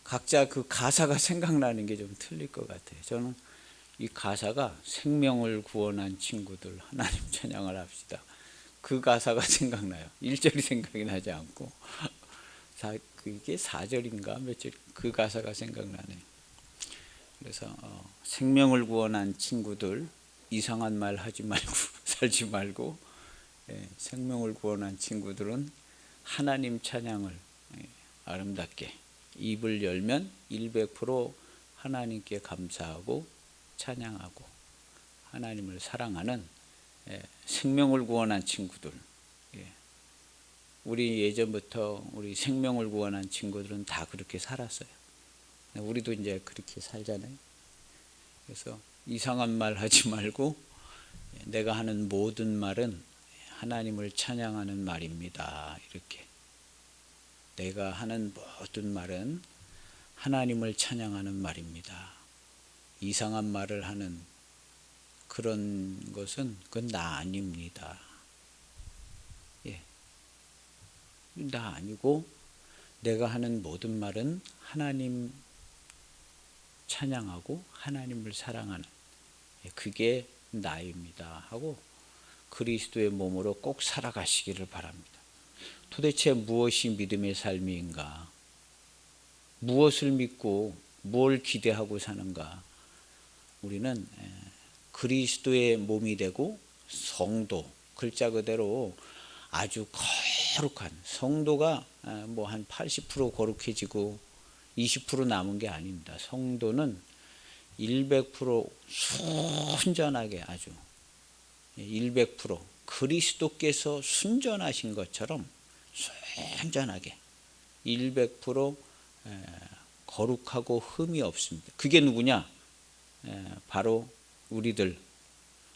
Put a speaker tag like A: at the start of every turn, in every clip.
A: 각자 그 가사가 생각나는 게 좀 틀릴 것 같아요. 저는 이 가사가 생명을 구원한 친구들 하나님 찬양을 합시다. 그 가사가 생각나요. 1절이 생각이 나지 않고 이게 4절인가 몇 절 그 가사가 생각나네요. 그래서 생명을 구원한 친구들 이상한 말 하지 말고 살지 말고 생명을 구원한 친구들은 하나님 찬양을 아름답게 입을 열면 100% 하나님께 감사하고 찬양하고 하나님을 사랑하는 생명을 구원한 친구들. 우리 예전부터 우리 생명을 구원한 친구들은 다 그렇게 살았어요. 우리도 이제 그렇게 살잖아요. 그래서 이상한 말 하지 말고 내가 하는 모든 말은 하나님을 찬양하는 말입니다. 이렇게 내가 하는 모든 말은 하나님을 찬양하는 말입니다. 이상한 말을 하는 그런 것은 그건 나 아닙니다. 나 아니고 내가 하는 모든 말은 하나님 찬양하고 하나님을 사랑하는 그게 나입니다 하고 그리스도의 몸으로 꼭 살아가시기를 바랍니다. 도대체 무엇이 믿음의 삶인가? 무엇을 믿고 뭘 기대하고 사는가? 우리는 그리스도의 몸이 되고 성도, 글자 그대로 아주 거룩한 성도가 뭐 한 80% 거룩해지고 20% 남은 게 아닙니다. 성도는 100% 순전하게 아주 100% 그리스도께서 순전하신 것처럼 순전하게 100% 거룩하고 흠이 없습니다. 그게 누구냐? 바로 우리들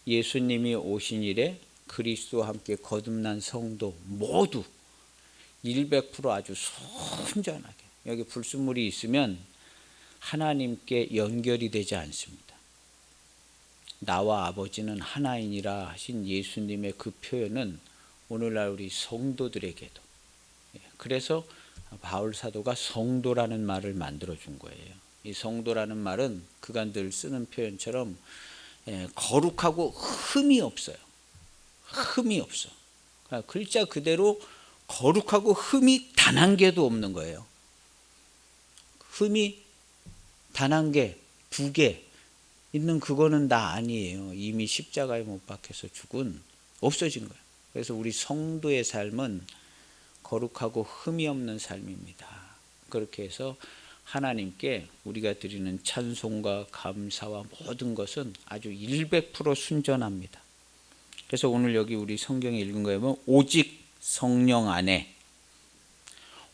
A: 예수님이 오신 이래 그리스도와 함께 거듭난 성도 모두 100% 아주 순전하게 여기 불순물이 있으면 하나님께 연결이 되지 않습니다. 나와 아버지는 하나이니라 하신 예수님의 그 표현은 오늘날 우리 성도들에게도 그래서 바울 사도가 성도라는 말을 만들어 준 거예요. 이 성도라는 말은 그가 늘 쓰는 표현처럼 거룩하고 흠이 없어요. 흠이 없어. 그러니까 글자 그대로 거룩하고 흠이 단 한 개도 없는 거예요. 흠이 단 한 개, 2개 있는 그거는 나 아니에요. 이미 십자가에 못 박혀서 죽은 없어진 거예요. 그래서 우리 성도의 삶은 거룩하고 흠이 없는 삶입니다. 그렇게 해서 하나님께 우리가 드리는 찬송과 감사와 모든 것은 아주 100% 순전합니다. 그래서 오늘 여기 우리 성경에 읽은 거에 보면 오직 성령 안에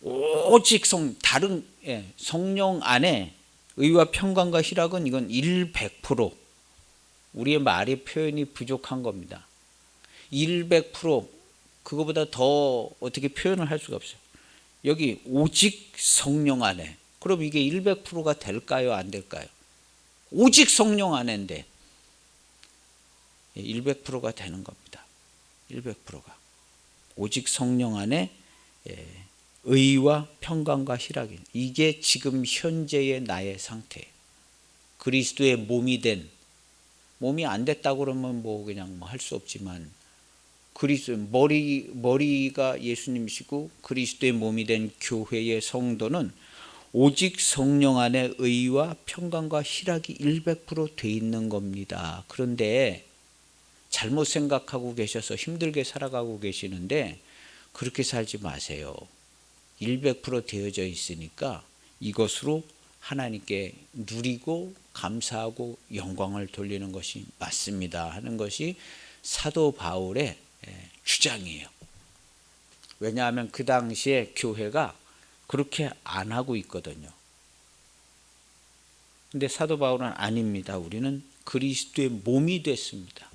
A: 오직 성령 안에 의와 평강과 희락은 이건 100% 우리의 말의 표현이 부족한 겁니다. 100% 그거보다 더 어떻게 표현을 할 수가 없어요. 여기 오직 성령 안에 그럼 이게 100%가 될까요? 안 될까요? 오직 성령 안에인데 100%가 되는 겁니다. 100%가 오직 성령 안에 의와 평강과 희락이 이게 지금 현재의 나의 상태예요. 그리스도의 몸이 된 몸이 안 됐다고 그러면 뭐 그냥 뭐 할 수 없지만 그리스도 머리가 예수님이시고 그리스도의 몸이 된 교회의 성도는 오직 성령 안에 의와 평강과 희락이 100% 돼 있는 겁니다. 그런데 잘못 생각하고 계셔서 힘들게 살아가고 계시는데 그렇게 살지 마세요. 100% 되어져 있으니까 이것으로 하나님께 누리고 감사하고 영광을 돌리는 것이 맞습니다 하는 것이 사도 바울의 주장이에요. 왜냐하면 그 당시에 교회가 그렇게 안 하고 있거든요. 근데 사도 바울은 아닙니다. 우리는 그리스도의 몸이 됐습니다.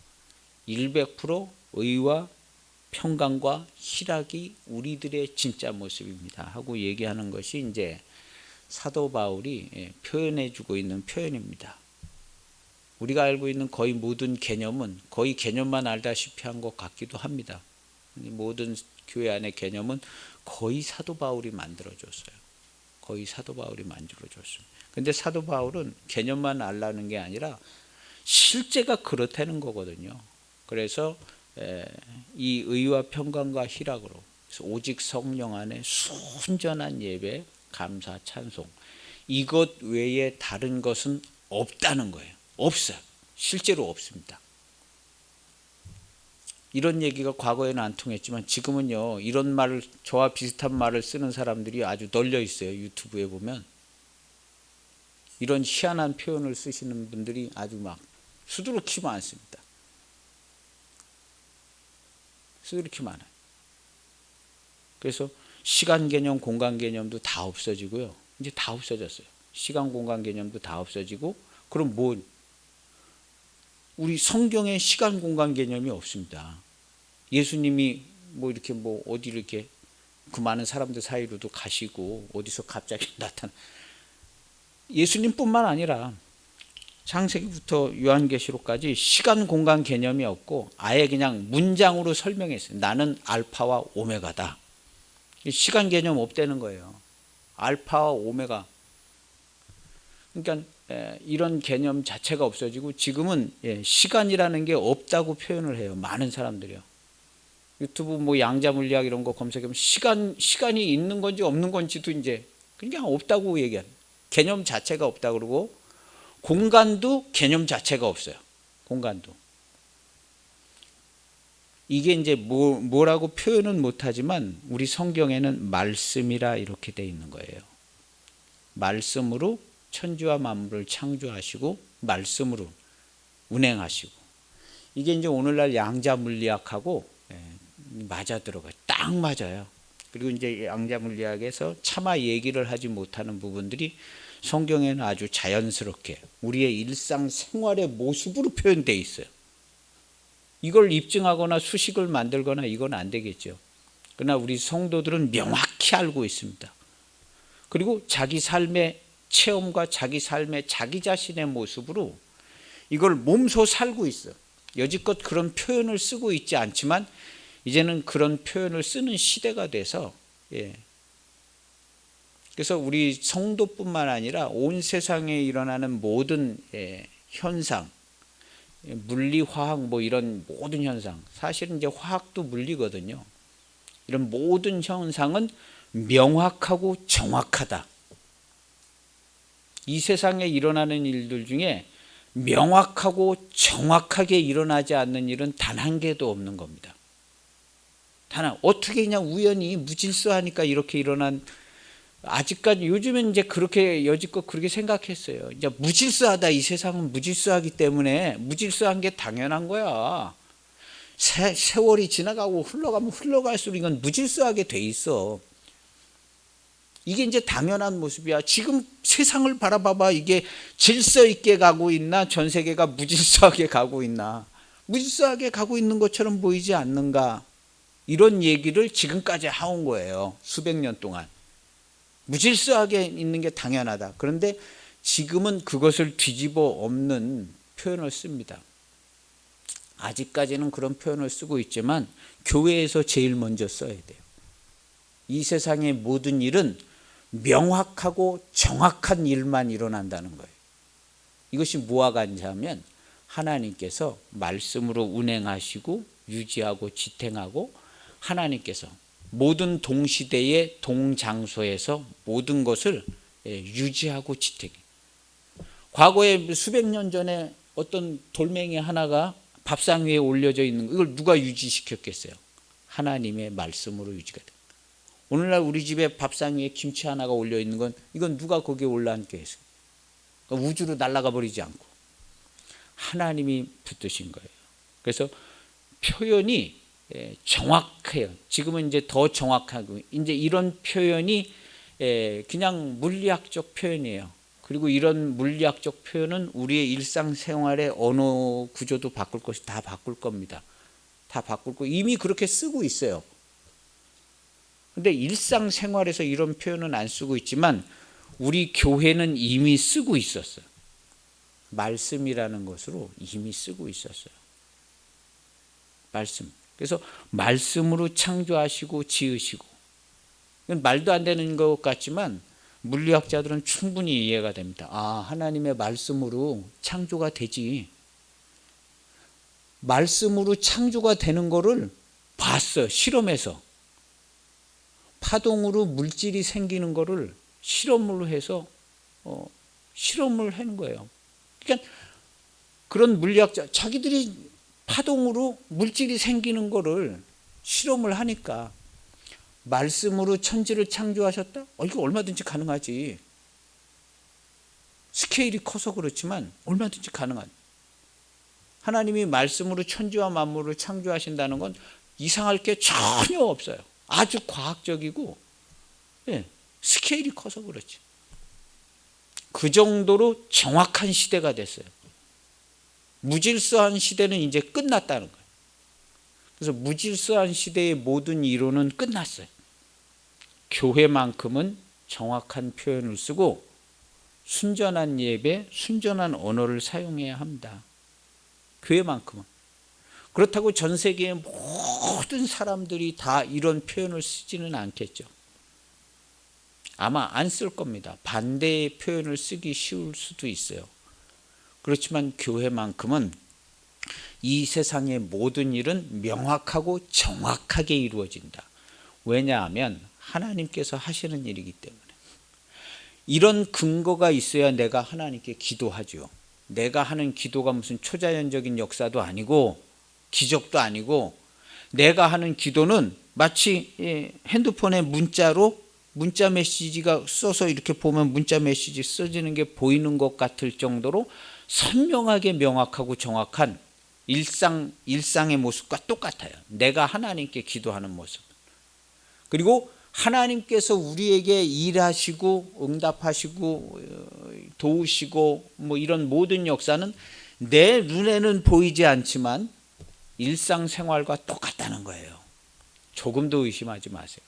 A: 100% 의와 평강과 희락이 우리들의 진짜 모습입니다 하고 얘기하는 것이 이제 사도 바울이 표현해 주고 있는 표현입니다. 우리가 알고 있는 거의 모든 개념은 거의 개념만 알다시피 한 것 같기도 합니다. 모든 교회 안의 개념은 거의 사도 바울이 만들어줬어요. 거의 사도 바울이 만들어줬습니다. 근데 사도 바울은 개념만 알라는 게 아니라 실제가 그렇다는 거거든요. 그래서 이 의와 평강과 희락으로 오직 성령 안에 순전한 예배, 감사, 찬송, 이것 외에 다른 것은 없다는 거예요. 없어요. 실제로 없습니다. 이런 얘기가 과거에는 안 통했지만 지금은요, 이런 말을, 저와 비슷한 말을 쓰는 사람들이 아주 널려 있어요. 유튜브에 보면 이런 희한한 표현을 쓰시는 분들이 아주 막 수두룩히 많습니다. 수두룩히 많아요. 그래서 시간 개념, 공간 개념도 다 없어지고요. 이제 다 없어졌어요. 시간, 공간 개념도 다 없어지고, 그럼 뭐, 우리 성경에 시간, 공간 개념이 없습니다. 예수님이 뭐 이렇게 뭐 어디 이렇게 그 많은 사람들 사이로도 가시고 어디서 갑자기 나타나. 예수님뿐만 아니라 창세기부터 요한계시록까지 시간, 공간 개념이 없고 아예 그냥 문장으로 설명했어요. 나는 알파와 오메가다. 시간 개념 없다는 거예요. 알파와 오메가. 그러니까 이런 개념 자체가 없어지고 지금은 시간이라는 게 없다고 표현을 해요. 많은 사람들이요. 유튜브 뭐 양자 물리학 이런 거 검색하면 시간이 있는 건지 없는 건지도 이제 그냥 없다고 얘기하는. 개념 자체가 없다 그러고, 공간도 개념 자체가 없어요. 공간도. 이게 이제 뭐라고 표현은 못하지만 우리 성경에는 말씀이라 이렇게 돼 있는 거예요. 말씀으로 천지와 만물을 창조하시고 말씀으로 운행하시고. 이게 이제 오늘날 양자 물리학하고 맞아 들어가요. 딱 맞아요. 그리고 이제 양자 물리학에서 차마 얘기를 하지 못하는 부분들이 성경에는 아주 자연스럽게 우리의 일상 생활의 모습으로 표현되어 있어요. 이걸 입증하거나 수식을 만들거나 이건 안 되겠죠. 그러나 우리 성도들은 명확히 알고 있습니다. 그리고 자기 삶의 체험과 자기 삶의 자기 자신의 모습으로 이걸 몸소 살고 있어요. 여지껏 그런 표현을 쓰고 있지 않지만 이제는 그런 표현을 쓰는 시대가 돼서, 그래서 우리 성도뿐만 아니라 온 세상에 일어나는 모든 현상, 물리, 화학 뭐 이런 모든 현상, 사실은 이제 화학도 물리거든요. 이런 모든 현상은 명확하고 정확하다. 이 세상에 일어나는 일들 중에 명확하고 정확하게 일어나지 않는 일은 단 한 개도 없는 겁니다. 어떻게 그냥 우연히 무질서하니까 이렇게 일어난, 아직까지 요즘엔 이제 그렇게 여지껏 그렇게 생각했어요. 이제 무질서하다, 이 세상은 무질서하기 때문에 무질서한 게 당연한 거야. 세월이 지나가고 흘러가면 흘러갈수록 이건 무질서하게 돼 있어. 이게 이제 당연한 모습이야. 지금 세상을 바라봐봐. 이게 질서 있게 가고 있나? 전 세계가 무질서하게 가고 있나? 무질서하게 가고 있는 것처럼 보이지 않는가? 이런 얘기를 지금까지 해온 거예요. 수백 년 동안. 무질서하게 있는 게 당연하다. 그런데 지금은 그것을 뒤집어 엎는 표현을 씁니다. 아직까지는 그런 표현을 쓰고 있지만 교회에서 제일 먼저 써야 돼요. 이 세상의 모든 일은 명확하고 정확한 일만 일어난다는 거예요. 이것이 뭐와 같냐면 하나님께서 말씀으로 운행하시고 유지하고 지탱하고, 하나님께서 모든 동시대의 동장소에서 모든 것을 유지하고 지탱해. 과거에 수백 년 전에 어떤 돌멩이 하나가 밥상 위에 올려져 있는 거, 이걸 누가 유지시켰겠어요? 하나님의 말씀으로 유지가 돼. 오늘날 우리 집에 밥상 위에 김치 하나가 올려 있는 건, 이건 누가 거기에 올라앉게 했어요? 그러니까 우주로 날아가 버리지 않고 하나님이 붙드신 거예요. 그래서 표현이 정확해요. 지금은 이제 더 정확하고, 이제 이런 표현이 그냥 물리학적 표현이에요. 그리고 이런 물리학적 표현은 우리의 일상생활의 언어 구조도 바꿀 것이 다 바꿀 겁니다. 다 바꿀 거, 이미 그렇게 쓰고 있어요. 근데 일상생활에서 이런 표현은 안 쓰고 있지만 우리 교회는 이미 쓰고 있었어요. 말씀이라는 것으로 이미 쓰고 있었어요. 말씀. 그래서 말씀으로 창조하시고 지으시고, 이건 말도 안 되는 것 같지만 물리학자들은 충분히 이해가 됩니다. 아, 하나님의 말씀으로 창조가 되지. 말씀으로 창조가 되는 거를 봤어요. 실험해서. 파동으로 물질이 생기는 거를 실험으로 해서 실험을 하는 거예요. 그러니까 그런 물리학자, 자기들이 파동으로 물질이 생기는 거를 실험을 하니까 말씀으로 천지를 창조하셨다? 이거 얼마든지 가능하지. 스케일이 커서 그렇지만 얼마든지 가능한. 하나님이 말씀으로 천지와 만물을 창조하신다는 건 이상할 게 전혀 없어요. 아주 과학적이고 스케일이 커서 그렇지. 그 정도로 정확한 시대가 됐어요. 무질서한 시대는 이제 끝났다는 거예요. 그래서 무질서한 시대의 모든 이론은 끝났어요. 교회만큼은 정확한 표현을 쓰고 순전한 예배, 순전한 언어를 사용해야 합니다. 교회만큼은. 그렇다고 전 세계의 모든 사람들이 다 이런 표현을 쓰지는 않겠죠. 아마 안 쓸 겁니다. 반대의 표현을 쓰기 쉬울 수도 있어요. 그렇지만 교회만큼은 이 세상의 모든 일은 명확하고 정확하게 이루어진다. 왜냐하면 하나님께서 하시는 일이기 때문에. 이런 근거가 있어야 내가 하나님께 기도하죠. 내가 하는 기도가 무슨 초자연적인 역사도 아니고 기적도 아니고, 내가 하는 기도는 마치 핸드폰에 문자 메시지가 써서 이렇게 보면 문자 메시지 써지는 게 보이는 것 같을 정도로 선명하게 명확하고 정확한 일상의 모습과 똑같아요. 내가 하나님께 기도하는 모습. 그리고 하나님께서 우리에게 일하시고 응답하시고 도우시고 이런 모든 역사는 내 눈에는 보이지 않지만 일상생활과 똑같다는 거예요. 조금도 의심하지 마세요.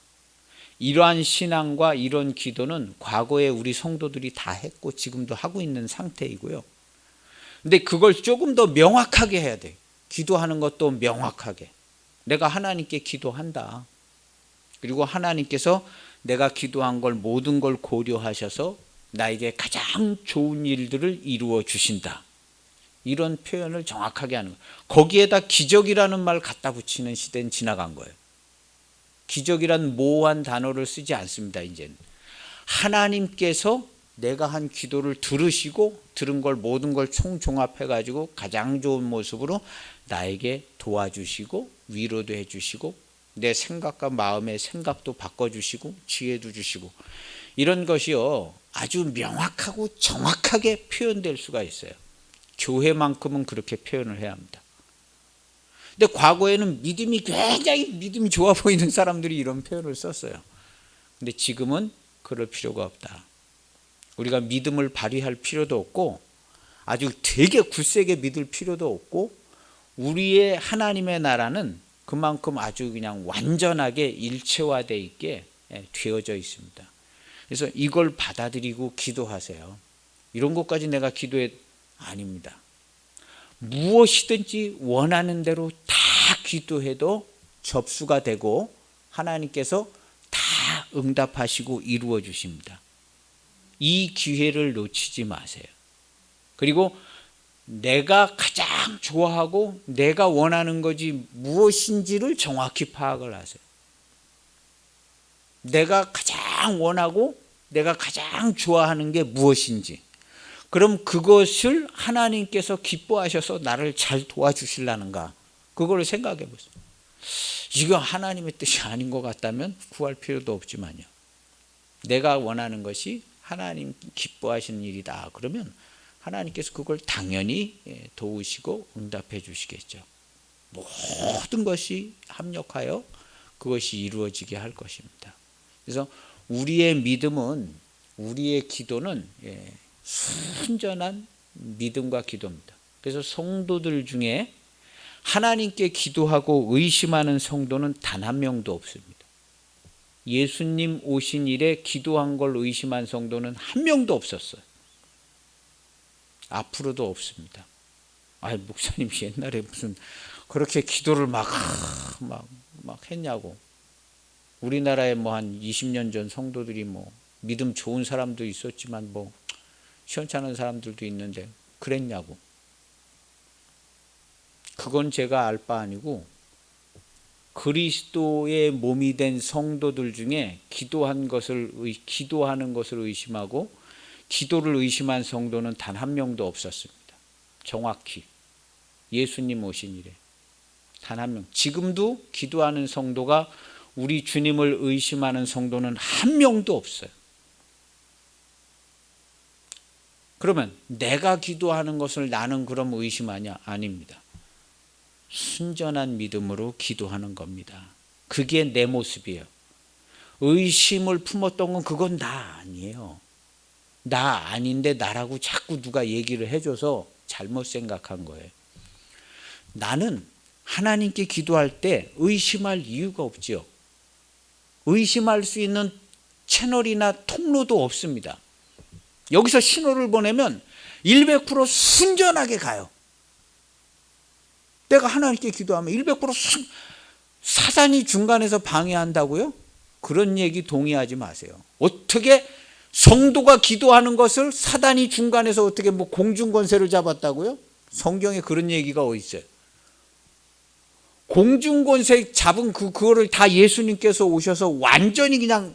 A: 이러한 신앙과 이런 기도는 과거에 우리 성도들이 다 했고 지금도 하고 있는 상태이고요. 근데 그걸 조금 더 명확하게 해야 돼. 기도하는 것도 명확하게. 내가 하나님께 기도한다. 그리고 하나님께서 내가 기도한 걸 모든 걸 고려하셔서 나에게 가장 좋은 일들을 이루어 주신다. 이런 표현을 정확하게 하는 거예요. 거기에다 기적이라는 말 갖다 붙이는 시대는 지나간 거예요. 기적이란 모호한 단어를 쓰지 않습니다. 이제는 하나님께서 내가 한 기도를 들으시고 들은 걸 모든 걸 총종합해 가지고 가장 좋은 모습으로 나에게 도와주시고 위로도 해주시고 내 생각과 마음의 생각도 바꿔주시고 지혜도 주시고, 이런 것이요 아주 명확하고 정확하게 표현될 수가 있어요. 교회만큼은 그렇게 표현을 해야 합니다. 근데 과거에는 굉장히 믿음이 좋아 보이는 사람들이 이런 표현을 썼어요. 근데 지금은 그럴 필요가 없다. 우리가 믿음을 발휘할 필요도 없고 아주 되게 굳세게 믿을 필요도 없고, 우리의 하나님의 나라는 그만큼 아주 그냥 완전하게 일체화되어 있게 되어져 있습니다. 그래서 이걸 받아들이고 기도하세요. 이런 것까지 내가 기도해 아닙니다. 무엇이든지 원하는 대로 다 기도해도 접수가 되고 하나님께서 다 응답하시고 이루어 주십니다. 이 기회를 놓치지 마세요. 그리고 내가 가장 좋아하고 내가 원하는 것이 무엇인지를 정확히 파악을 하세요. 내가 가장 원하고 내가 가장 좋아하는 게 무엇인지, 그럼 그것을 하나님께서 기뻐하셔서 나를 잘 도와주시려는가, 그걸 생각해 보세요. 이거 하나님의 뜻이 아닌 것 같다면 구할 필요도 없지만요, 내가 원하는 것이 하나님 기뻐하시는 일이다 그러면 하나님께서 그걸 당연히 도우시고 응답해 주시겠죠. 모든 것이 합력하여 그것이 이루어지게 할 것입니다. 그래서 우리의 믿음은, 우리의 기도는 순전한 믿음과 기도입니다. 그래서 성도들 중에 하나님께 기도하고 의심하는 성도는 단 한 명도 없습니다. 예수님 오신 일에 기도한 걸 의심한 성도는 한 명도 없었어요. 앞으로도 없습니다. 목사님 옛날에 무슨 그렇게 기도를 막 했냐고. 우리나라에 한 20년 전 성도들이 믿음 좋은 사람도 있었지만 시원찮은 사람들도 있는데 그랬냐고. 그건 제가 알 바 아니고 그리스도의 몸이 된 성도들 중에 기도하는 것을 의심하고 기도를 의심한 성도는 단 한 명도 없었습니다. 정확히 예수님 오신 이래 단 한 명. 지금도 기도하는 성도가 우리 주님을 의심하는 성도는 한 명도 없어요. 그러면 내가 기도하는 것을 나는 그럼 의심하냐? 아닙니다. 순전한 믿음으로 기도하는 겁니다. 그게 내 모습이에요. 의심을 품었던 건 그건 나 아니에요. 나 아닌데 나라고 자꾸 누가 얘기를 해줘서 잘못 생각한 거예요. 나는 하나님께 기도할 때 의심할 이유가 없죠. 의심할 수 있는 채널이나 통로도 없습니다. 여기서 신호를 보내면 100% 순전하게 가요. 내가 하나님께 기도하면 100% 사단이 중간에서 방해한다고요? 그런 얘기 동의하지 마세요. 어떻게 성도가 기도하는 것을 사단이 중간에서 어떻게 공중권세를 잡았다고요? 성경에 그런 얘기가 어디 있어요? 공중권세 잡은 그거를 다 예수님께서 오셔서 완전히 그냥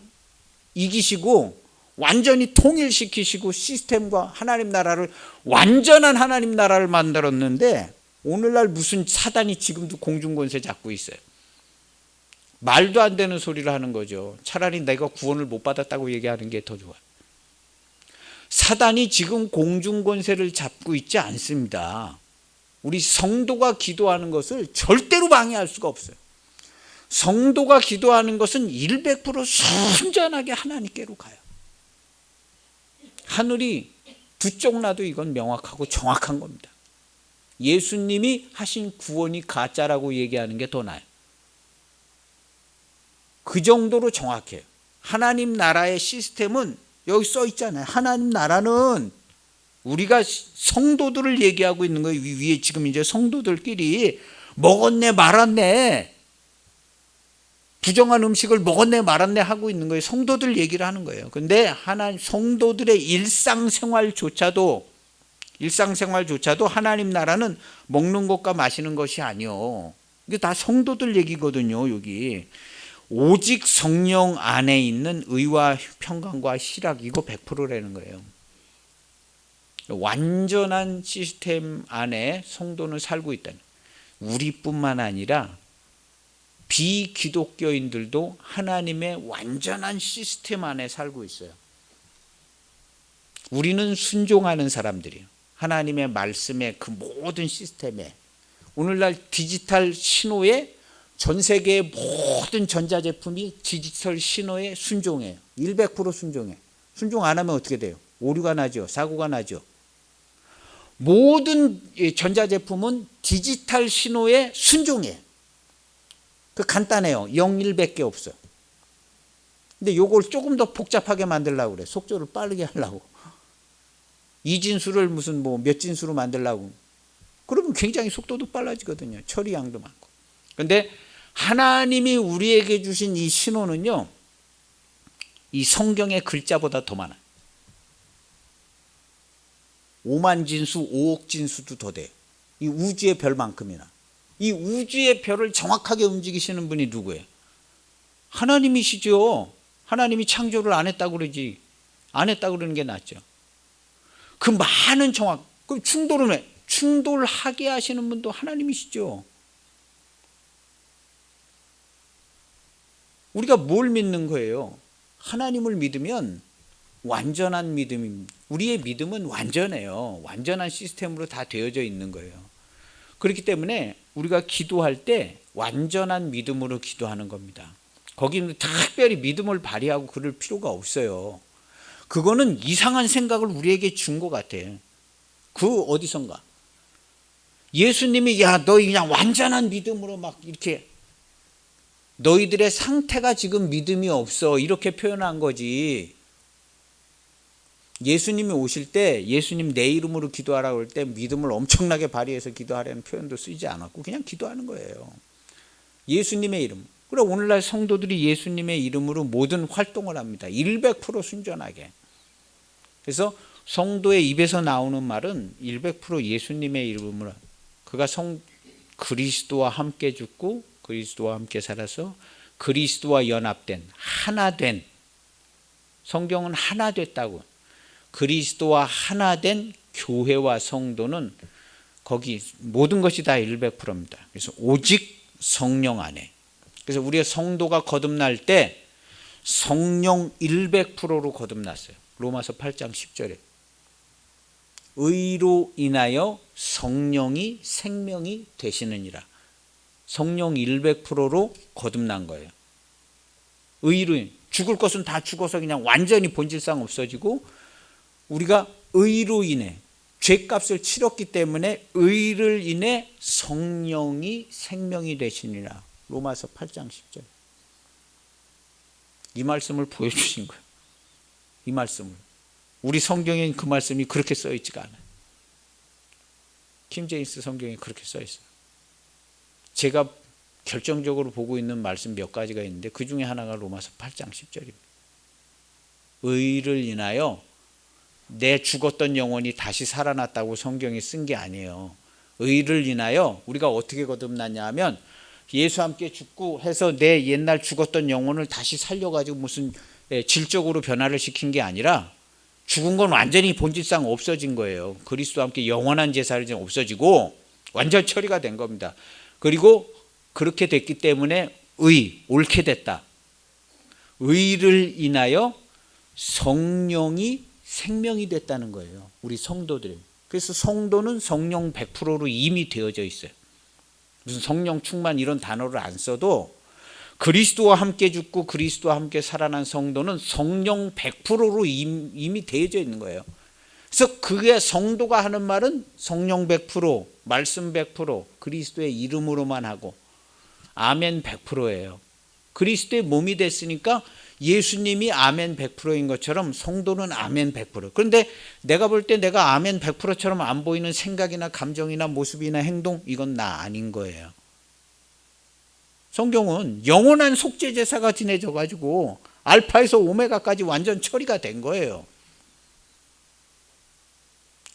A: 이기시고 완전히 통일시키시고 시스템과 하나님 나라를 완전한 하나님 나라를 만들었는데 오늘날 무슨 사단이 지금도 공중권세 잡고 있어요. 말도 안 되는 소리를 하는 거죠. 차라리 내가 구원을 못 받았다고 얘기하는 게 더 좋아요. 사단이 지금 공중권세를 잡고 있지 않습니다. 우리 성도가 기도하는 것을 절대로 방해할 수가 없어요. 성도가 기도하는 것은 100% 순전하게 하나님께로 가요. 하늘이 두쪽 나도 이건 명확하고 정확한 겁니다. 예수님이 하신 구원이 가짜라고 얘기하는 게 더 나아요. 그 정도로 정확해요. 하나님 나라의 시스템은 여기 써 있잖아요. 하나님 나라는 우리가 성도들을 얘기하고 있는 거예요. 위에 지금 이제 성도들끼리 먹었네 말았네, 부정한 음식을 먹었네 말았네 하고 있는 거예요. 성도들 얘기를 하는 거예요. 근데 하나님 성도들의 일상생활조차도 하나님 나라는 먹는 것과 마시는 것이 아니요. 이게 다 성도들 얘기거든요. 여기 오직 성령 안에 있는 의와 평강과 희락, 이거 100%라는 거예요. 완전한 시스템 안에 성도는 살고 있다는, 우리뿐만 아니라 비기독교인들도 하나님의 완전한 시스템 안에 살고 있어요. 우리는 순종하는 사람들이에요. 하나님의 말씀의 그 모든 시스템에, 오늘날 디지털 신호에 전 세계의 모든 전자제품이 디지털 신호에 순종해요. 100% 순종해. 순종 안 하면 어떻게 돼요? 오류가 나죠. 사고가 나죠. 모든 전자제품은 디지털 신호에 순종해요. 그 간단해요. 0, 1밖에 없어요. 근데 요걸 조금 더 복잡하게 만들려고 그래. 속도를 빠르게 하려고. 이진수를 무슨 몇 진수로 만들려고. 그러면 굉장히 속도도 빨라지거든요. 처리 양도 많고. 근데 하나님이 우리에게 주신 이 신호는요, 이 성경의 글자보다 더 많아요. 5만 진수, 5억 진수도 더 돼요. 이 우주의 별만큼이나. 이 우주의 별을 정확하게 움직이시는 분이 누구예요? 하나님이시죠. 하나님이 창조를 안 했다고 그러지. 안 했다고 그러는 게 낫죠. 그 많은 그럼 충돌은 왜? 충돌하게 하시는 분도 하나님이시죠. 우리가 뭘 믿는 거예요? 하나님을 믿으면 완전한 믿음입니다. 우리의 믿음은 완전해요. 완전한 시스템으로 다 되어져 있는 거예요. 그렇기 때문에 우리가 기도할 때 완전한 믿음으로 기도하는 겁니다. 거기는 특별히 믿음을 발휘하고 그럴 필요가 없어요. 그거는 이상한 생각을 우리에게 준 것 같아요. 그 어디선가 예수님이 야 너희 그냥 완전한 믿음으로 막 이렇게, 너희들의 상태가 지금 믿음이 없어 이렇게 표현한 거지. 예수님이 오실 때 예수님 내 이름으로 기도하라고 할 때 믿음을 엄청나게 발휘해서 기도하라는 표현도 쓰지 않았고 그냥 기도하는 거예요. 예수님의 이름. 그래 오늘날 성도들이 예수님의 이름으로 모든 활동을 합니다. 100% 순전하게. 그래서 성도의 입에서 나오는 말은 100% 예수님의 이름으로 그가 그리스도와 함께 죽고 그리스도와 함께 살아서 그리스도와 연합된 하나 된 성경은 하나 됐다고 그리스도와 하나 된 교회와 성도는 거기 모든 것이 다 100%입니다. 그래서 오직 성령 안에 그래서 우리의 성도가 거듭날 때 성령 100%로 거듭났어요. 로마서 8장 10절에 의로 인하여 성령이 생명이 되시느니라. 성령 100%로 거듭난 거예요. 의로 죽을 것은 다 죽어서 그냥 완전히 본질상 없어지고 우리가 의로 인해 죄값을 치렀기 때문에 의를 인해 성령이 생명이 되시니라. 로마서 8장 10절. 이 말씀을 보여주신 거예요. 이 말씀을. 우리 성경엔 그 말씀이 그렇게 써 있지가 않아요. 킹제임스 성경에 그렇게 써 있어요. 제가 결정적으로 보고 있는 말씀 몇 가지가 있는데 그 중에 하나가 로마서 8장 10절입니다. 의를 인하여 내 죽었던 영혼이 다시 살아났다고 성경이 쓴 게 아니에요. 의를 인하여 우리가 어떻게 거듭났냐 하면 예수와 함께 죽고 해서 내 옛날 죽었던 영혼을 다시 살려가지고 무슨 질적으로 변화를 시킨 게 아니라 죽은 건 완전히 본질상 없어진 거예요. 그리스도와 함께 영원한 제사를 없어지고 완전 처리가 된 겁니다. 그리고 그렇게 됐기 때문에 옳게 됐다. 의를 인하여 성령이 생명이 됐다는 거예요. 우리 성도들. 그래서 성도는 성령 100%로 이미 되어져 있어요. 무슨 성령 충만 이런 단어를 안 써도 그리스도와 함께 죽고 그리스도와 함께 살아난 성도는 성령 100%로 이미 되어져 있는 거예요. 그래서 그게 성도가 하는 말은 성령 100%, 말씀 100%, 그리스도의 이름으로만 하고 아멘 100%예요. 그리스도의 몸이 됐으니까 예수님이 아멘 100%인 것처럼 성도는 아멘 100%. 그런데 내가 볼 때 내가 아멘 100%처럼 안 보이는 생각이나 감정이나 모습이나 행동 이건 나 아닌 거예요. 성경은 영원한 속죄 제사가 지내져 가지고 알파에서 오메가까지 완전 처리가 된 거예요.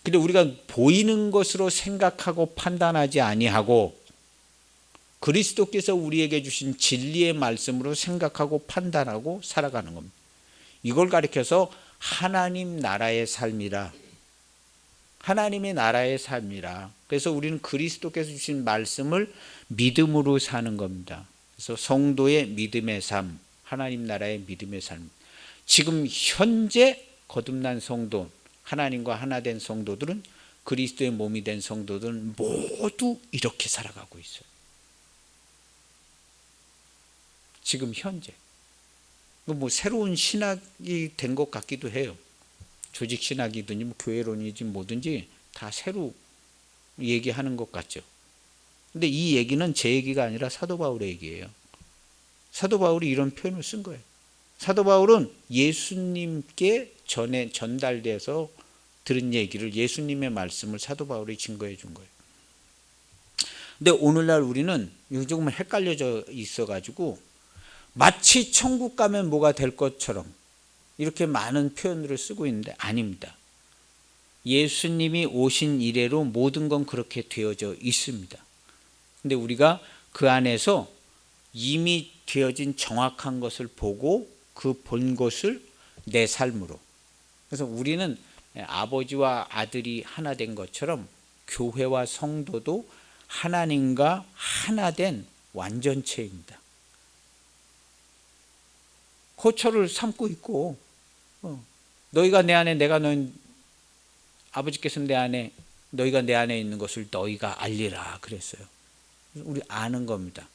A: 근데 우리가 보이는 것으로 생각하고 판단하지 아니하고 그리스도께서 우리에게 주신 진리의 말씀으로 생각하고 판단하고 살아가는 겁니다. 이걸 가리켜서 하나님 나라의 삶이라. 하나님의 나라의 삶이라. 그래서 우리는 그리스도께서 주신 말씀을 믿음으로 사는 겁니다. 그래서 성도의 믿음의 삶, 하나님 나라의 믿음의 삶. 지금 현재 거듭난 성도, 하나님과 하나 된 성도들은 그리스도의 몸이 된 성도들은 모두 이렇게 살아가고 있어요. 지금 현재. 뭐 새로운 신학이 된 것 같기도 해요. 조직 신학이든지 뭐 교회론이든지 뭐든지 다 새로 얘기하는 것 같죠. 근데 이 얘기는 제 얘기가 아니라 사도 바울의 얘기예요. 사도 바울이 이런 표현을 쓴 거예요. 사도 바울은 예수님께 전달돼서 들은 얘기를 예수님의 말씀을 사도 바울이 증거해 준 거예요. 근데 오늘날 우리는 이거 조금 헷갈려져 있어가지고 마치 천국 가면 뭐가 될 것처럼 이렇게 많은 표현들을 쓰고 있는데 아닙니다. 예수님이 오신 이래로 모든 건 그렇게 되어져 있습니다. 근데 우리가 그 안에서 이미 되어진 정확한 것을 보고 그 본 것을 내 삶으로. 그래서 우리는 아버지와 아들이 하나 된 것처럼 교회와 성도도 하나님과 하나 된 완전체입니다. 호초를 삼고 있고 너희가 내 안에 내가 아버지께서는 내 안에 너희가 내 안에 있는 것을 너희가 알리라 그랬어요. 우리 아는 겁니다.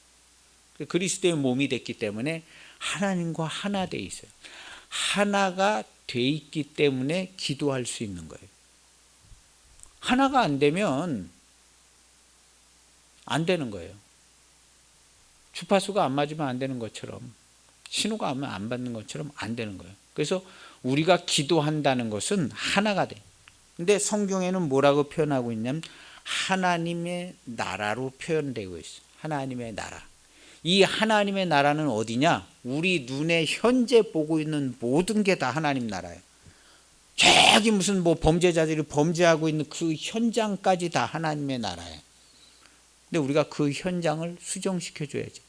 A: 그리스도의 몸이 됐기 때문에 하나님과 하나 돼 있어요. 하나가 돼 있기 때문에 기도할 수 있는 거예요. 하나가 안 되면 안 되는 거예요. 주파수가 안 맞으면 안 되는 것처럼 신호가 안 받는 것처럼 안 되는 거예요. 그래서 우리가 기도한다는 것은 하나가 돼. 근데 성경에는 뭐라고 표현하고 있냐면 하나님의 나라로 표현되고 있어요. 하나님의 나라. 이 하나님의 나라는 어디냐? 우리 눈에 현재 보고 있는 모든 게 다 하나님 나라예요. 저기 무슨 뭐 범죄자들이 범죄하고 있는 그 현장까지 다 하나님의 나라예요. 근데 우리가 그 현장을 수정시켜 줘야지.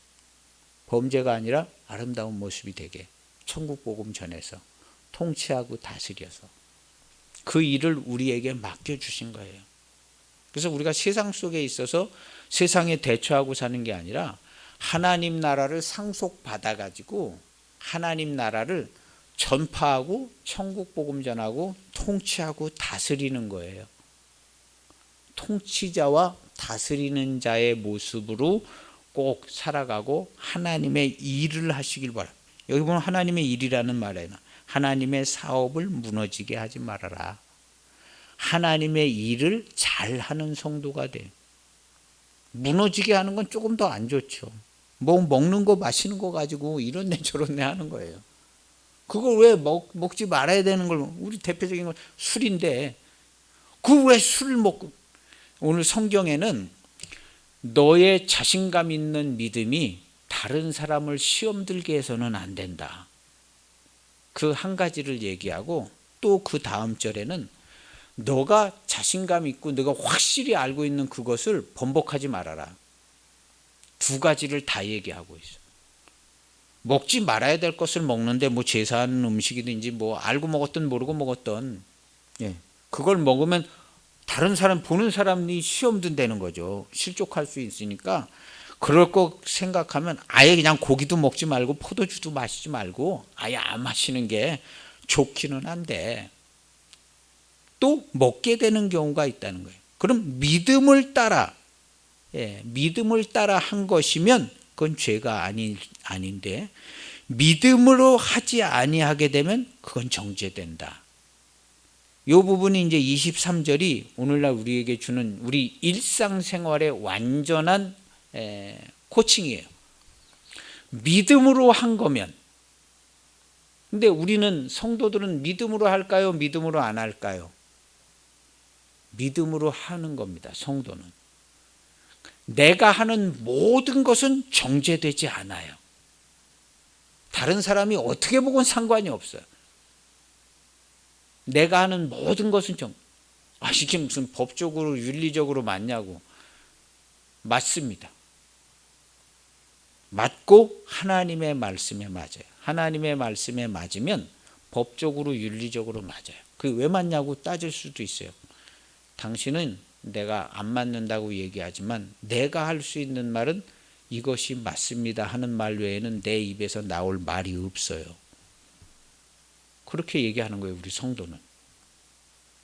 A: 범죄가 아니라 아름다운 모습이 되게 천국 복음 전해서 통치하고 다스려서 그 일을 우리에게 맡겨주신 거예요. 그래서 우리가 세상 속에 있어서 세상에 대처하고 사는 게 아니라 하나님 나라를 상속받아가지고 하나님 나라를 전파하고 천국 복음 전하고 통치하고 다스리는 거예요. 통치자와 다스리는 자의 모습으로 꼭 살아가고 하나님의 일을 하시길 바랍니다. 여기 보면 하나님의 일이라는 말에는 하나님의 사업을 무너지게 하지 말아라. 하나님의 일을 잘하는 성도가 돼요. 무너지게 하는 건 조금 더 안 좋죠. 뭐 먹는 거 마시는 거 가지고 이런 데 저런 데 하는 거예요. 그걸 왜 먹지 말아야 되는 걸, 우리 대표적인 건 술인데 그 왜 술을 먹고, 오늘 성경에는 너의 자신감 있는 믿음이 다른 사람을 시험 들게 해서는 안 된다. 그 한 가지를 얘기하고 또 그 다음 절에는 너가 자신감 있고 너가 확실히 알고 있는 그것을 번복하지 말아라. 두 가지를 다 얘기하고 있어. 먹지 말아야 될 것을 먹는데 뭐 제사하는 음식이든지 뭐 알고 먹었든 모르고 먹었든 그걸 먹으면 다른 사람 보는 사람이 시험 든다는 거죠. 실족할 수 있으니까 그럴 거 생각하면 아예 그냥 고기도 먹지 말고 포도주도 마시지 말고 아예 안 마시는 게 좋기는 한데 또 먹게 되는 경우가 있다는 거예요. 그럼 믿음을 따라 믿음을 따라 한 것이면 그건 죄가 아닌데 믿음으로 하지 아니하게 되면 그건 정죄된다. 이 부분이 이제 23절이 오늘날 우리에게 주는 우리 일상생활의 완전한 코칭이에요. 믿음으로 한 거면. 근데 우리는 성도들은 믿음으로 할까요? 믿음으로 안 할까요? 믿음으로 하는 겁니다. 성도는. 내가 하는 모든 것은 정죄되지 않아요. 다른 사람이 어떻게 보건 상관이 없어요. 내가 하는 모든 것은 이게 무슨 법적으로 윤리적으로 맞냐고. 맞습니다. 맞고 하나님의 말씀에 맞아요. 하나님의 말씀에 맞으면 법적으로 윤리적으로 맞아요. 그게 왜 맞냐고 따질 수도 있어요. 당신은 내가 안 맞는다고 얘기하지만 내가 할 수 있는 말은 이것이 맞습니다 하는 말 외에는 내 입에서 나올 말이 없어요. 그렇게 얘기하는 거예요. 우리 성도는.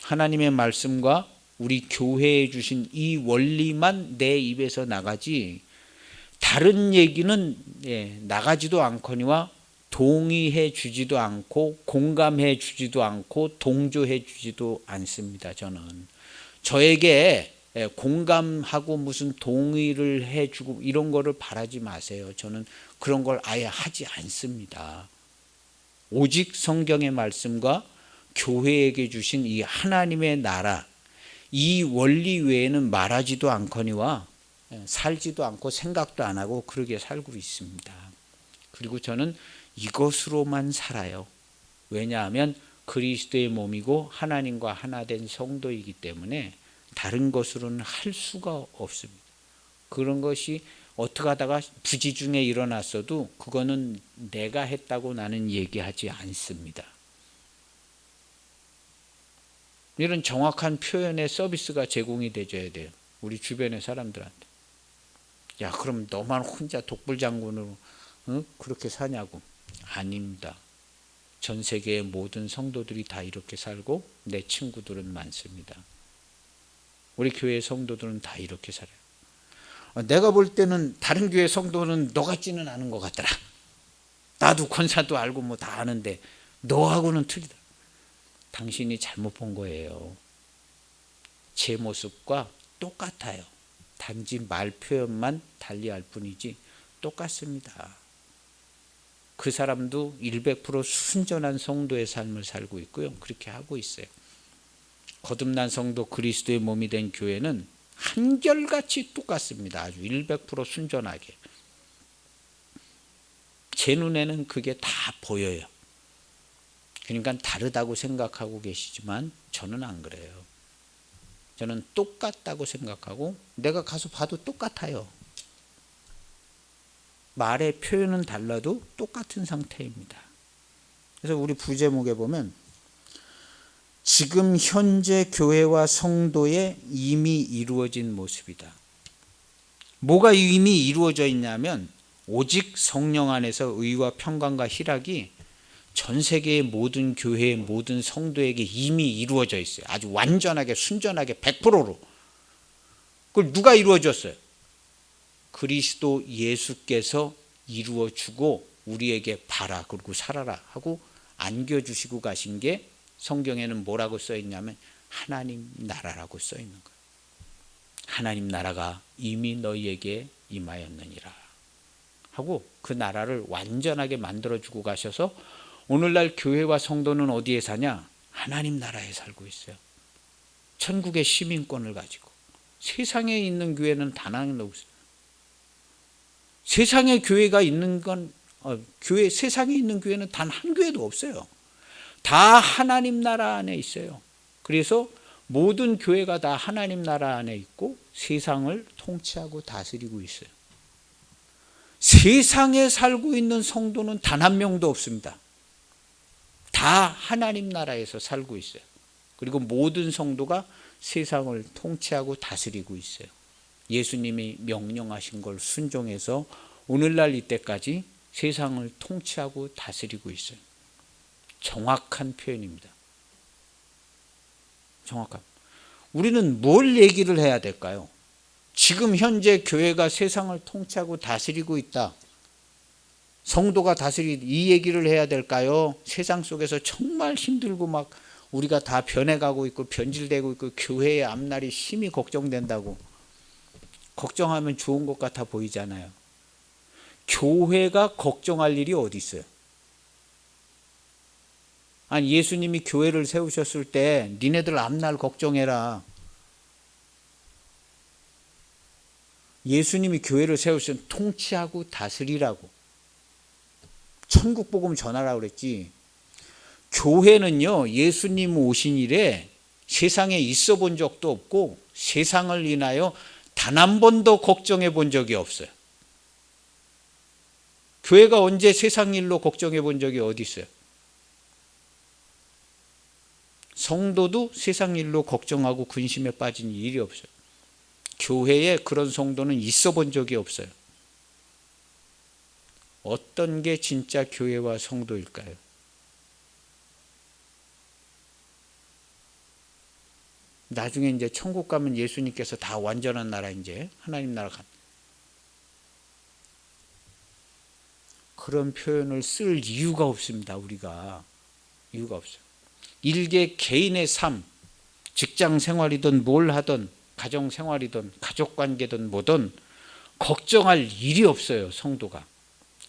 A: 하나님의 말씀과 우리 교회에 주신 이 원리만 내 입에서 나가지 다른 얘기는 나가지도 않거니와 동의해 주지도 않고 공감해 주지도 않고 동조해 주지도 않습니다. 저는 저에게 공감하고 무슨 동의를 해주고 이런 거를 바라지 마세요. 저는 그런 걸 아예 하지 않습니다. 오직 성경의 말씀과 교회에게 주신 이 하나님의 나라, 이 원리 외에는 말하지도 않거니와 살지도 않고 생각도 안 하고 그러게 살고 있습니다. 그리고 저는 이것으로만 살아요. 왜냐하면 그리스도의 몸이고 하나님과 하나 된 성도이기 때문에 다른 것으로는 할 수가 없습니다. 그런 것이 어떻게 하다가 부지중에 일어났어도 그거는 내가 했다고 나는 얘기하지 않습니다. 이런 정확한 표현의 서비스가 제공이 되어야 돼요. 우리 주변의 사람들한테. 야, 그럼 너만 혼자 독불장군으로 그렇게 사냐고. 아닙니다. 전 세계의 모든 성도들이 다 이렇게 살고 내 친구들은 많습니다. 우리 교회 성도들은 다 이렇게 살아요. 내가 볼 때는 다른 교회 성도는 너 같지는 않은 것 같더라. 나도 권사도 알고 뭐 다 아는데 너하고는 틀리다. 당신이 잘못 본 거예요. 제 모습과 똑같아요. 단지 말 표현만 달리할 뿐이지 똑같습니다. 그 사람도 100% 순전한 성도의 삶을 살고 있고요. 그렇게 하고 있어요. 거듭난 성도 그리스도의 몸이 된 교회는 한결같이 똑같습니다. 아주 100% 순전하게. 제 눈에는 그게 다 보여요. 그러니까 다르다고 생각하고 계시지만 저는 안 그래요. 저는 똑같다고 생각하고 내가 가서 봐도 똑같아요. 말의 표현은 달라도 똑같은 상태입니다. 그래서 우리 부제목에 보면 지금 현재 교회와 성도에 이미 이루어진 모습이다. 뭐가 이미 이루어져 있냐면 오직 성령 안에서 의와 평강과 희락이 전 세계의 모든 교회의 모든 성도에게 이미 이루어져 있어요. 아주 완전하게 순전하게 100%로. 그걸 누가 이루어줬어요? 그리스도 예수께서 이루어주고 우리에게 봐라 그리고 살아라 하고 안겨주시고 가신 게 성경에는 뭐라고 써있냐면 하나님 나라라고 써있는 거예요. 하나님 나라가 이미 너희에게 임하였느니라 하고 그 나라를 완전하게 만들어주고 가셔서 오늘날 교회와 성도는 어디에 사냐? 하나님 나라에 살고 있어요. 천국의 시민권을 가지고. 세상에 있는 교회는 단 하나도 없어요. 세상에 교회가 있는 건 세상에 있는 교회는 단 한 교회도 없어요. 다 하나님 나라 안에 있어요. 그래서 모든 교회가 다 하나님 나라 안에 있고 세상을 통치하고 다스리고 있어요. 세상에 살고 있는 성도는 단 한 명도 없습니다. 다 하나님 나라에서 살고 있어요. 그리고 모든 성도가 세상을 통치하고 다스리고 있어요. 예수님이 명령하신 걸 순종해서 오늘날 이때까지 세상을 통치하고 다스리고 있어요. 정확한 표현입니다. 정확한. 우리는 뭘 얘기를 해야 될까요? 지금 현재 교회가 세상을 통치하고 다스리고 있다. 성도가 이 얘기를 해야 될까요? 세상 속에서 정말 힘들고 막 우리가 다 변해가고 있고 변질되고 있고 교회의 앞날이 심히 걱정된다고. 걱정하면 좋은 것 같아 보이잖아요. 교회가 걱정할 일이 어디 있어요? 아니 예수님이 교회를 세우셨을 때 니네들 앞날 걱정해라. 예수님이 교회를 세우신 통치하고 다스리라고. 천국 복음 전하라고 그랬지. 교회는요 예수님 오신 이래 세상에 있어 본 적도 없고 세상을 인하여 단 한 번도 걱정해 본 적이 없어요. 교회가 언제 세상 일로 걱정해 본 적이 어디 있어요? 성도도 세상 일로 걱정하고 근심에 빠진 일이 없어요. 교회에 그런 성도는 있어 본 적이 없어요. 어떤 게 진짜 교회와 성도일까요? 나중에 이제 천국 가면 예수님께서 다 완전한 나라 이제 하나님 나라 간. 그런 표현을 쓸 이유가 없습니다. 우리가 이유가 없어요. 일개 개인의 삶, 직장 생활이든 뭘 하든 가정 생활이든 가족 관계든 뭐든 걱정할 일이 없어요. 성도가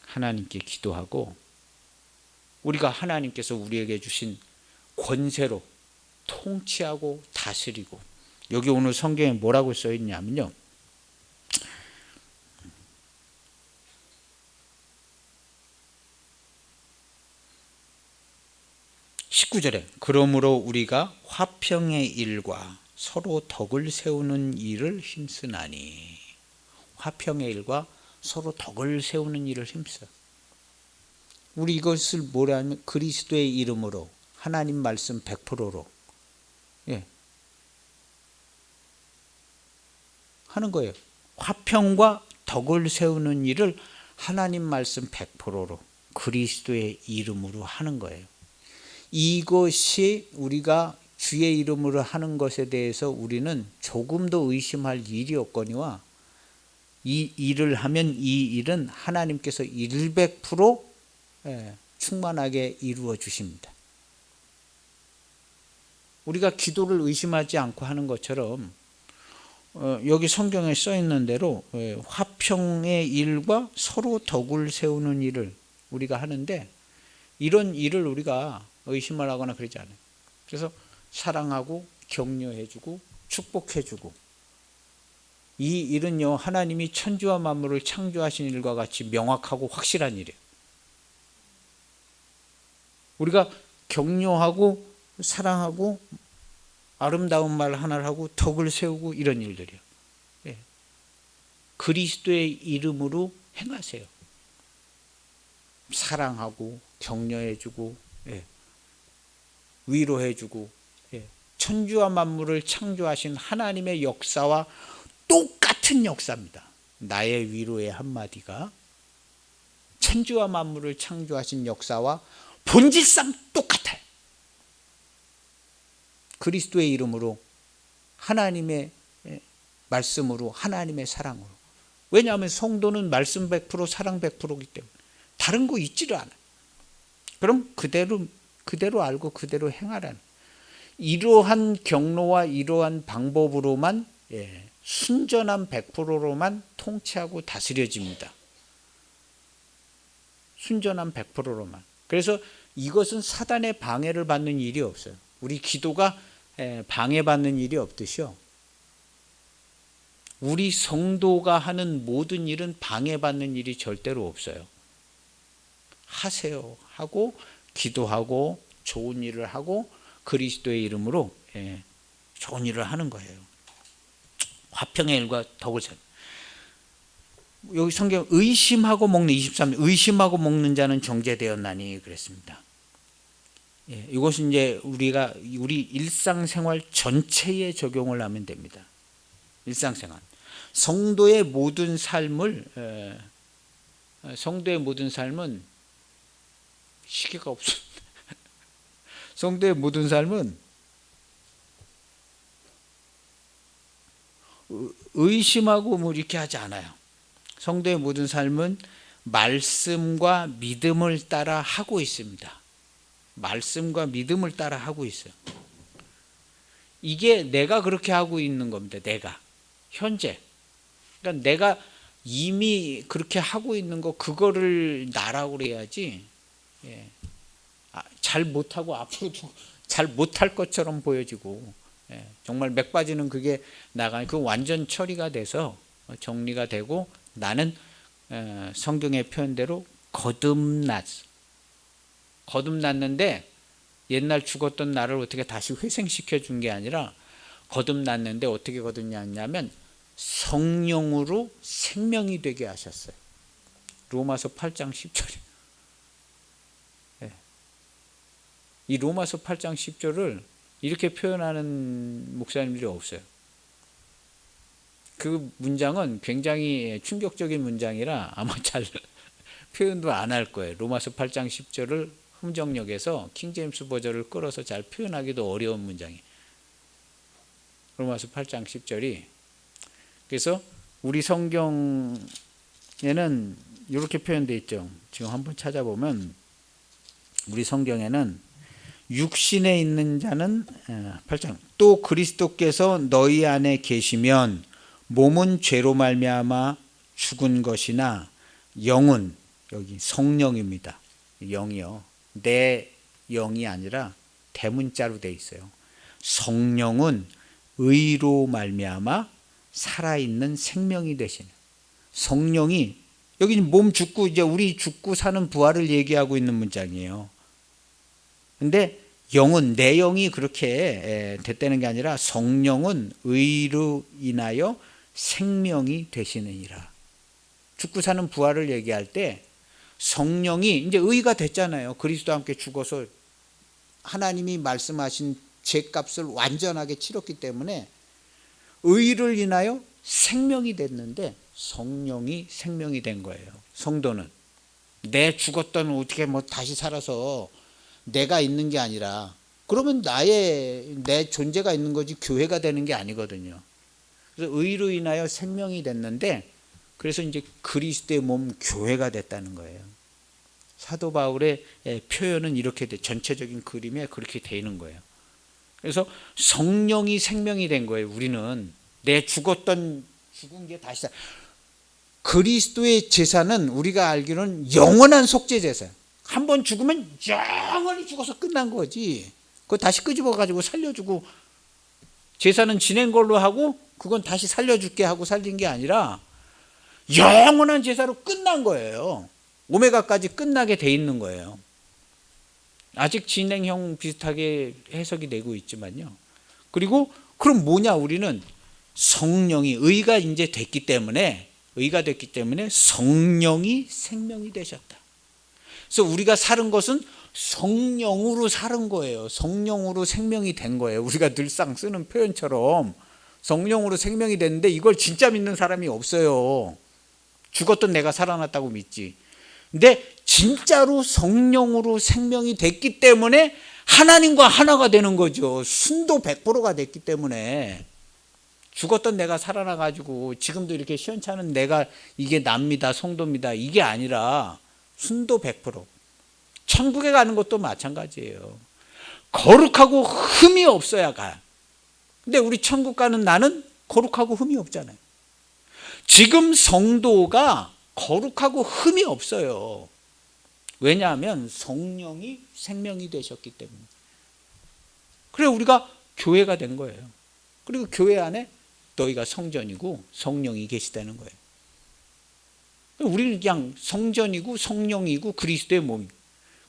A: 하나님께 기도하고 우리가 하나님께서 우리에게 주신 권세로 통치하고 다스리고. 여기 오늘 성경에 뭐라고 써 있냐면요. 19절에 그러므로 우리가 화평의 일과 서로 덕을 세우는 일을 힘쓰나니. 화평의 일과 서로 덕을 세우는 일을 힘써요. 우리 이것을 뭐라 하면 그리스도의 이름으로 하나님 말씀 100%로 하는 거예요. 화평과 덕을 세우는 일을 하나님 말씀 100%로 그리스도의 이름으로 하는 거예요. 이것이 우리가 주의 이름으로 하는 것에 대해서 우리는 조금도 의심할 일이 없거니와 이 일을 하면 이 일은 하나님께서 100% 충만하게 이루어 주십니다. 우리가 기도를 의심하지 않고 하는 것처럼 여기 성경에 써 있는 대로 화평의 일과 서로 덕을 세우는 일을 우리가 하는데 이런 일을 우리가 의심을 하거나 그러지 않아요. 그래서 사랑하고 격려해주고 축복해주고 이 일은요 하나님이 천지와 만물을 창조하신 일과 같이 명확하고 확실한 일이에요. 우리가 격려하고 사랑하고 아름다운 말 하나를 하고 덕을 세우고 이런 일들이요. 예. 그리스도의 이름으로 행하세요. 사랑하고 격려해주고, 예. 위로해주고, 예. 천주와 만물을 창조하신 하나님의 역사와 똑같은 역사입니다. 나의 위로의 한마디가 천주와 만물을 창조하신 역사와 본질상 똑같아요. 그리스도의 이름으로, 하나님의 말씀으로, 하나님의 사랑으로. 왜냐하면 성도는 말씀 100% 사랑 100%이기 때문에 다른 거 있지를 않아요. 그럼 그대로 알고 그대로 행하라는, 이러한 경로와 이러한 방법으로만, 순전한 100%로만 통치하고 다스려집니다. 순전한 100%로만. 그래서 이것은 사단의 방해를 받는 일이 없어요. 우리 기도가 방해받는 일이 없듯이요, 우리 성도가 하는 모든 일은 방해받는 일이 절대로 없어요. 하세요 하고 기도하고 좋은 일을 하고 그리스도의 이름으로 좋은 일을 하는 거예요. 화평의 일과 덕을 세우는. 여기 성경 의심하고 먹는 23절, 의심하고 먹는 자는 정죄되었나니 그랬습니다. 이것은 이제 우리 일상생활 전체에 적용을 하면 됩니다. 일상생활, 성도의 모든 삶은 시계가 없습니다. 성도의 모든 삶은 의심하고 뭐 이렇게 하지 않아요. 성도의 모든 삶은 말씀과 믿음을 따라 하고 있습니다. 말씀과 믿음을 따라 하고 있어요. 이게 내가 그렇게 하고 있는 겁니다. 내가 현재, 그러니까 내가 이미 그렇게 하고 있는 거, 그거를 나라고 그래야지. 잘 못하고 앞으로도 잘 못할 것처럼 보여지고, 정말 맥 빠지는 그게 나가니 그 완전 처리가 돼서 정리가 되고, 나는 성경의 표현대로 거듭났는데 옛날 죽었던 나를 어떻게 다시 회생시켜 준 게 아니라, 거듭났는데 어떻게 거듭났냐면 성령으로 생명이 되게 하셨어요. 로마서 8장 10절이에요. 이 로마서 8장 10절을 이렇게 표현하는 목사님들이 없어요. 그 문장은 굉장히 충격적인 문장이라 아마 잘 표현도 안 할 거예요. 로마서 8장 10절을 흥정역에서 킹제임스 버전을 끌어서 잘 표현하기도 어려운 문장이에요. 로마서 8장 10절이. 그래서 우리 성경에는 이렇게 표현되어 있죠. 지금 한번 찾아보면 우리 성경에는 육신에 있는 자는 8장, 또 그리스도께서 너희 안에 계시면 몸은 죄로 말미암아 죽은 것이나 영은, 여기 성령입니다. 영이요, 내 영이 아니라 대문자로 돼 있어요. 성령은 의로 말미암아 살아있는 생명이 되시는, 성령이, 여기는 몸 죽고 이제 우리 죽고 사는 부활을 얘기하고 있는 문장이에요. 근데 영은, 내 영이 그렇게 됐다는 게 아니라 성령은 의로 인하여 생명이 되시느니라. 죽고 사는 부활을 얘기할 때 성령이 이제 의가 됐잖아요. 그리스도와 함께 죽어서 하나님이 말씀하신 죄값을 완전하게 치렀기 때문에 의를 인하여 생명이 됐는데 성령이 생명이 된 거예요. 성도는 내 죽었던 어떻게 뭐 다시 살아서 내가 있는 게 아니라, 그러면 내 존재가 있는 거지 교회가 되는 게 아니거든요. 그래서 의로 인하여 생명이 됐는데, 그래서 이제 그리스도의 몸 교회가 됐다는 거예요. 사도 바울의 표현은 이렇게 전체적인 그림에 그렇게 되는 거예요. 그래서 성령이 생명이 된 거예요. 우리는 내 죽은 게 다시 살. 그리스도의 제사는 우리가 알기로는 영원한 속죄 제사예요. 한 번 죽으면 영원히 죽어서 끝난 거지. 그거 다시 끄집어 가지고 살려주고, 제사는 지낸 걸로 하고 그건 다시 살려줄게 하고 살린 게 아니라 영원한 제사로 끝난 거예요. 오메가까지 끝나게 돼 있는 거예요. 아직 진행형 비슷하게 해석이 되고 있지만요. 그리고 그럼 뭐냐, 우리는 성령이 의가 이제 됐기 때문에 성령이 생명이 되셨다. 그래서 우리가 사는 것은 성령으로 사는 거예요. 성령으로 생명이 된 거예요. 우리가 늘상 쓰는 표현처럼 성령으로 생명이 됐는데 이걸 진짜 믿는 사람이 없어요. 죽었던 내가 살아났다고 믿지. 근데 진짜로 성령으로 생명이 됐기 때문에 하나님과 하나가 되는 거죠. 순도 100%가 됐기 때문에. 죽었던 내가 살아나가지고 지금도 이렇게 시원찮은 내가 이게 납니다, 성도입니다, 이게 아니라 순도 100%. 천국에 가는 것도 마찬가지예요. 거룩하고 흠이 없어야 가. 근데 우리 천국 가는 나는 거룩하고 흠이 없잖아요. 지금 성도가 거룩하고 흠이 없어요. 왜냐하면 성령이 생명이 되셨기 때문에. 그래 우리가 교회가 된 거예요. 그리고 교회 안에 너희가 성전이고 성령이 계시다는 거예요. 우리는 그냥 성전이고 성령이고 그리스도의 몸.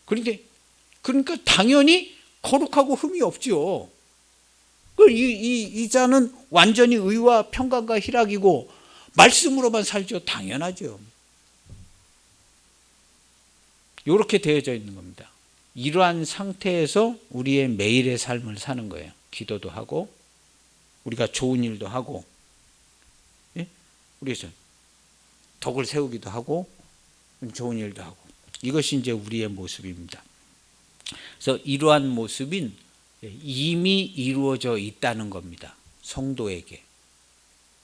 A: 그러니까 당연히 거룩하고 흠이 없죠. 이 자는 완전히 의와 평강과 희락이고 말씀으로만 살죠. 당연하죠. 이렇게 되어져 있는 겁니다. 이러한 상태에서 우리의 매일의 삶을 사는 거예요. 기도도 하고 우리가 좋은 일도 하고, 우리에서 덕을 세우기도 하고 좋은 일도 하고, 이것이 이제 우리의 모습입니다. 그래서 이러한 모습인 이미 이루어져 있다는 겁니다. 성도에게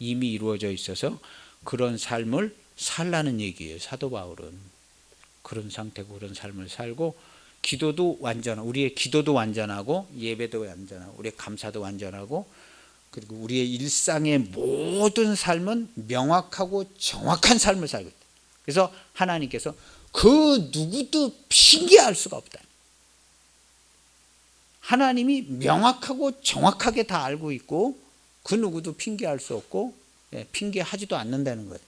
A: 이미 이루어져 있어서 그런 삶을 살라는 얘기예요. 사도 바울은 그런 상태고 그런 삶을 살고, 기도도 완전하고, 우리의 기도도 완전하고, 예배도 완전하고, 우리의 감사도 완전하고, 그리고 우리의 일상의 모든 삶은 명확하고 정확한 삶을 살고 있다. 그래서 하나님께서 그 누구도 핑계할 수가 없다. 하나님이 명확하고 정확하게 다 알고 있고 그 누구도 핑계할 수 없고 핑계하지도 않는다는 거예요.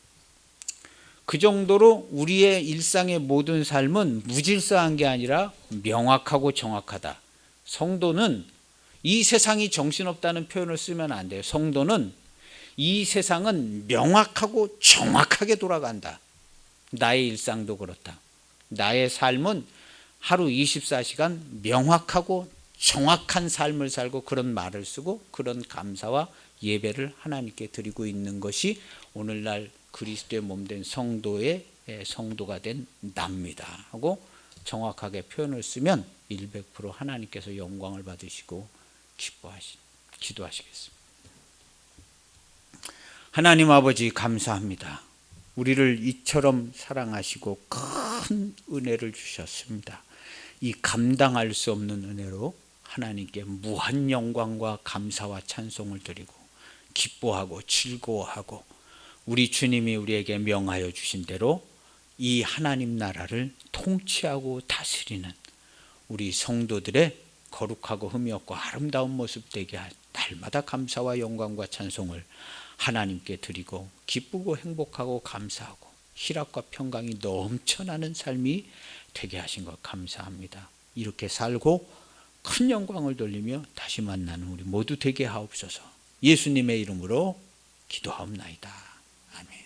A: 그 정도로 우리의 일상의 모든 삶은 무질서한 게 아니라 명확하고 정확하다. 성도는 이 세상이 정신없다는 표현을 쓰면 안 돼요. 성도는 이 세상은 명확하고 정확하게 돌아간다. 나의 일상도 그렇다. 나의 삶은 하루 24시간 명확하고 정확한 삶을 살고 그런 말을 쓰고 그런 감사와 예배를 하나님께 드리고 있는 것이 오늘날 그리스도의 몸된 성도의 성도가 된 납니다 하고 정확하게 표현을 쓰면 100% 하나님께서 영광을 받으시고 기도하시겠습니다. 하나님 아버지 감사합니다. 우리를 이처럼 사랑하시고 큰 은혜를 주셨습니다. 이 감당할 수 없는 은혜로 하나님께 무한 영광과 감사와 찬송을 드리고 기뻐하고 즐거워하고, 우리 주님이 우리에게 명하여 주신 대로 이 하나님 나라를 통치하고 다스리는 우리 성도들의 거룩하고 흠이 없고 아름다운 모습 되게 할 날마다 감사와 영광과 찬송을 하나님께 드리고 기쁘고 행복하고 감사하고 희락과 평강이 넘쳐나는 삶이 되게 하신 것 감사합니다. 이렇게 살고 큰 영광을 돌리며 다시 만나는 우리 모두 되게 하옵소서. 예수님의 이름으로 기도하옵나이다. 아멘.